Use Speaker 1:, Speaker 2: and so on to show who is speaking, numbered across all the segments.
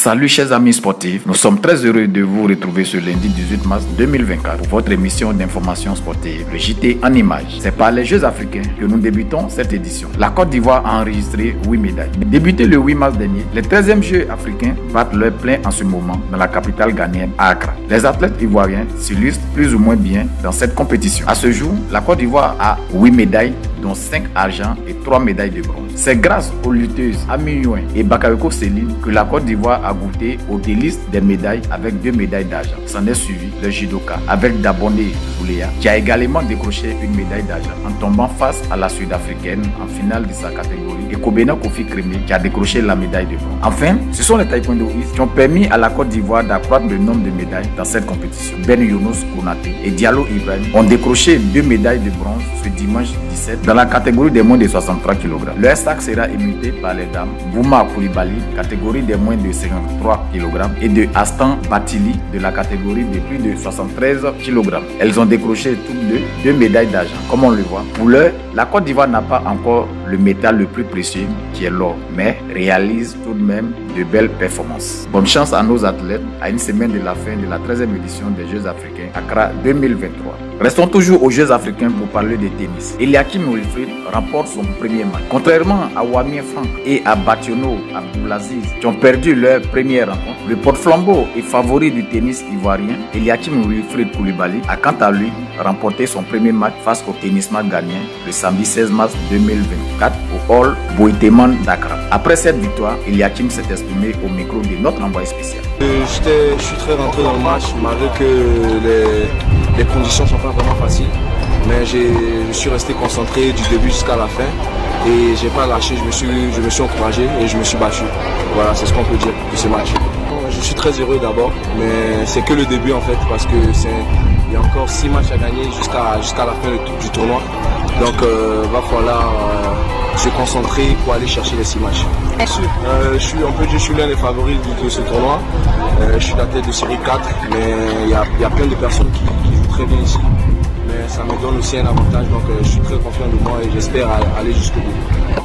Speaker 1: Salut chers amis sportifs, nous sommes très heureux de vous retrouver ce lundi 18 mars 2024 pour votre émission d'information sportive, le JT en images. C'est par les Jeux africains que nous débutons cette édition. La Côte d'Ivoire a enregistré 8 médailles. Débuté le 8 mars dernier, les 13e Jeux africains battent leur plein en ce moment dans la capitale ghanéenne, Accra. Les athlètes ivoiriens s'illustrent plus ou moins bien dans cette compétition. À ce jour, la Côte d'Ivoire a 8 médailles, dont 5 argent et 3 médailles de bronze. C'est grâce aux lutteuses Ami Youin et Bakayoko Céline que la Côte d'Ivoire a goûté au délice des médailles avec 2 médailles d'argent. S'en est suivi le judoka avec Dabondé Zouléa qui a également décroché une médaille d'argent en tombant face à la Sud-Africaine en finale de sa catégorie et Kobena Kofi Kremé qui a décroché la médaille de bronze. Enfin, ce sont les taekwondoïstes qui ont permis à la Côte d'Ivoire d'accroître le nombre de médailles dans cette compétition. Ben Younous Konaté et Diallo Ibrahim ont décroché 2 médailles de bronze ce dimanche 17 dans la catégorie des moins de 63 kg. Le sac sera imité par les dames Bouma Koulibaly, catégorie des moins de 53 kg, et de Astan Batili de la catégorie de plus de 73 kg. Elles ont décroché toutes deux médailles d'argent. Comme on le voit, pour l'heure, la Côte d'Ivoire n'a pas encore le métal le plus précieux qui est l'or, mais réalise tout de même de belles performances. Bonne chance à nos athlètes à une semaine de la fin de la 13e édition des Jeux africains Accra 2023. Restons toujours aux Jeux africains pour parler de tennis. Eliakim Wilfried remporte son premier match. Contrairement à Wamien Frank et à Bationo Abdoulaziz qui ont perdu leur première rencontre, le porte-flambeau et favori du tennis ivoirien, Eliakim Wilfried Koulibaly, a quant à lui remporté son premier match face au tennisman ghanéen le samedi 16 mars 2024 au Hall Boiteman d'Accra. Après cette victoire, Eliakim s'est exprimé au micro de notre envoyé spécial.
Speaker 2: Je suis très rentré dans le match malgré que les conditions ne sont pas vraiment faciles. Mais je suis resté concentré du début jusqu'à la fin et j'ai pas lâché, je me suis encouragé et je me suis battu. Voilà, c'est ce qu'on peut dire de ce match. Je suis très heureux d'abord, mais c'est que le début en fait parce que il y a encore 6 matchs à gagner jusqu'à la fin du tournoi. Donc va falloir se concentrer pour aller chercher les 6 matchs. Je suis l'un des favoris de ce tournoi. Je suis la tête de série 4, mais il y a plein de personnes qui jouent très bien ici. Mais ça me donne aussi un avantage, donc je suis très confiant de moi et j'espère aller jusqu'au bout.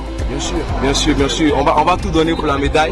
Speaker 2: Bien sûr, on va tout donner pour la médaille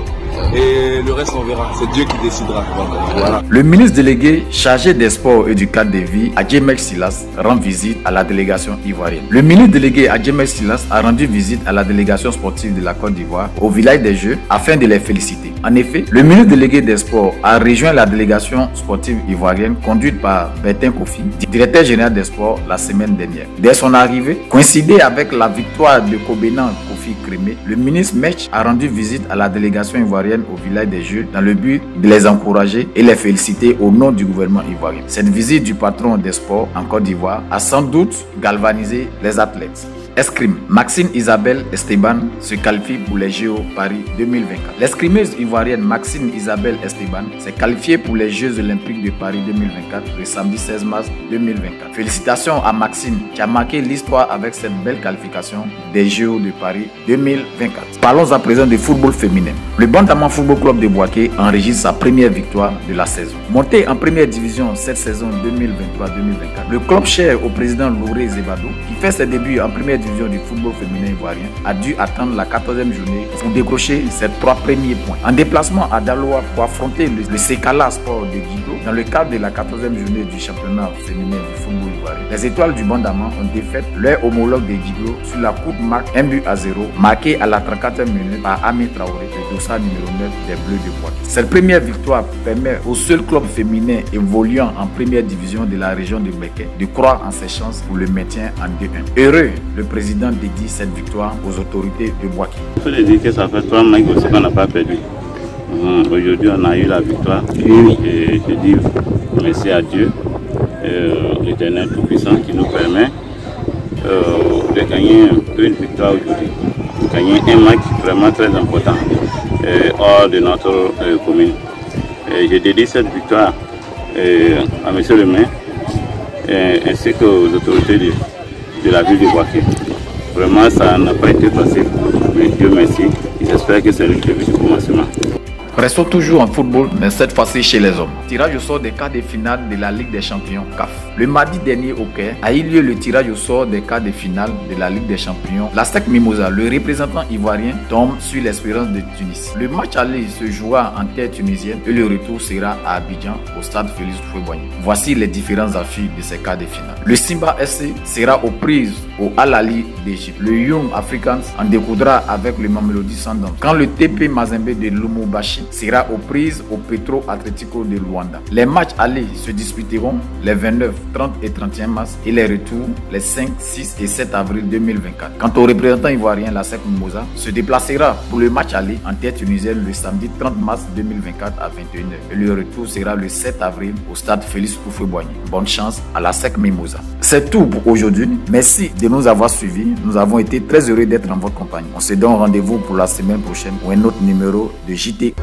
Speaker 2: et le reste on verra, c'est Dieu qui décidera. Donc, voilà.
Speaker 1: Le ministre délégué chargé des sports et du cadre de vie, Adjemek Silas, rend visite à la délégation ivoirienne. Le ministre délégué Adjemek Silas a rendu visite à la délégation sportive de la Côte d'Ivoire au village des Jeux afin de les féliciter. En effet, le ministre délégué des sports a rejoint la délégation sportive ivoirienne conduite par Bertin Kofi, directeur général des sports, la semaine dernière. Dès son arrivée, coïncidé avec la victoire de Kobena Kofi Kremé, le ministre Mech a rendu visite à la délégation ivoirienne au village des Jeux dans le but de les encourager et les féliciter au nom du gouvernement ivoirien. Cette visite du patron des sports en Côte d'Ivoire a sans doute galvanisé les athlètes. Escrime, Maxine Isabelle Esteban se qualifie pour les Jeux Paris 2024. L'escrimeuse ivoirienne Maxine Isabelle Esteban s'est qualifiée pour les Jeux Olympiques de Paris 2024 le samedi 16 mars 2024. Félicitations à Maxine qui a marqué l'histoire avec cette belle qualification des Jeux de Paris 2024. Parlons à présent de football féminin. Le Bantamang Football Club de Bouaké enregistre sa première victoire de la saison. Monté en première division cette saison 2023-2024, le club cher au président Louré Zebado, qui fait ses débuts en première division du football féminin ivoirien, a dû attendre la 14e journée pour décrocher ses 3 premiers points. En déplacement à Daloa pour affronter le Sekala Sport de Guido dans le cadre de la 14e journée du championnat féminin du football ivoirien, les étoiles du Bantamang ont défait leur homologue de Guido sur la coupe marque 1-0 marqué à la 34e minute par Ami Traoré, le dossard numéro 9 des Bleus de Bouaké. Cette première victoire permet au seul club féminin évoluant en première division de la région de Béké de croire en ses chances pour le maintien en D1. Heureux, le président dédie cette victoire aux autorités de Bouaké.
Speaker 3: Il faut dire que ça fait 3 matchs aussi qu'on n'a pas perdu. Aujourd'hui, on a eu la victoire et je dis merci à Dieu, l'Éternel Tout-Puissant, qui nous permet de gagner une victoire aujourd'hui. Gagner un match vraiment très important hors de notre commune. Et je dédie cette victoire à M. le maire ainsi qu'aux autorités de la ville de Bouaké. Vraiment, ça n'a pas été facile, mais Dieu merci. J'espère que c'est le début du commencement.
Speaker 1: Restons toujours en football, mais cette fois-ci chez les hommes. Tirage au sort des quarts de finale de la Ligue des Champions CAF. Le mardi dernier au Caire a eu lieu le tirage au sort des quarts de finale de la Ligue des Champions. L'Astec Mimosa, le représentant ivoirien, tombe sur l'Espérance de Tunis. Le match aller se jouera en terre tunisienne et le retour sera à Abidjan au stade Félix Houphouët-Boigny. Voici les différentes affiches de ces quarts de finale. Le Simba SC sera aux prises au Al-Ali d'Égypte. Le Young Africans en découdra avec le Mamelodi Sundowns. Quand le TP Mazembe de Lubumbashi sera aux prises au Petro Atlético de Luanda. Les matchs allés se disputeront les 29, 30 et 31 mars et les retours les 5, 6 et 7 avril 2024. Quant au représentant ivoirien, l'Astec Mimosa se déplacera pour le match aller en terre tunisienne le samedi 30 mars 2024 à 21h. Et le retour sera le 7 avril au stade Félix Houphouët-Boigny. Bonne chance à l'Astec Mimosa. C'est tout pour aujourd'hui. Merci de nous avoir suivis. Nous avons été très heureux d'être en votre compagnie. On se donne rendez-vous pour la semaine prochaine pour un autre numéro de JT.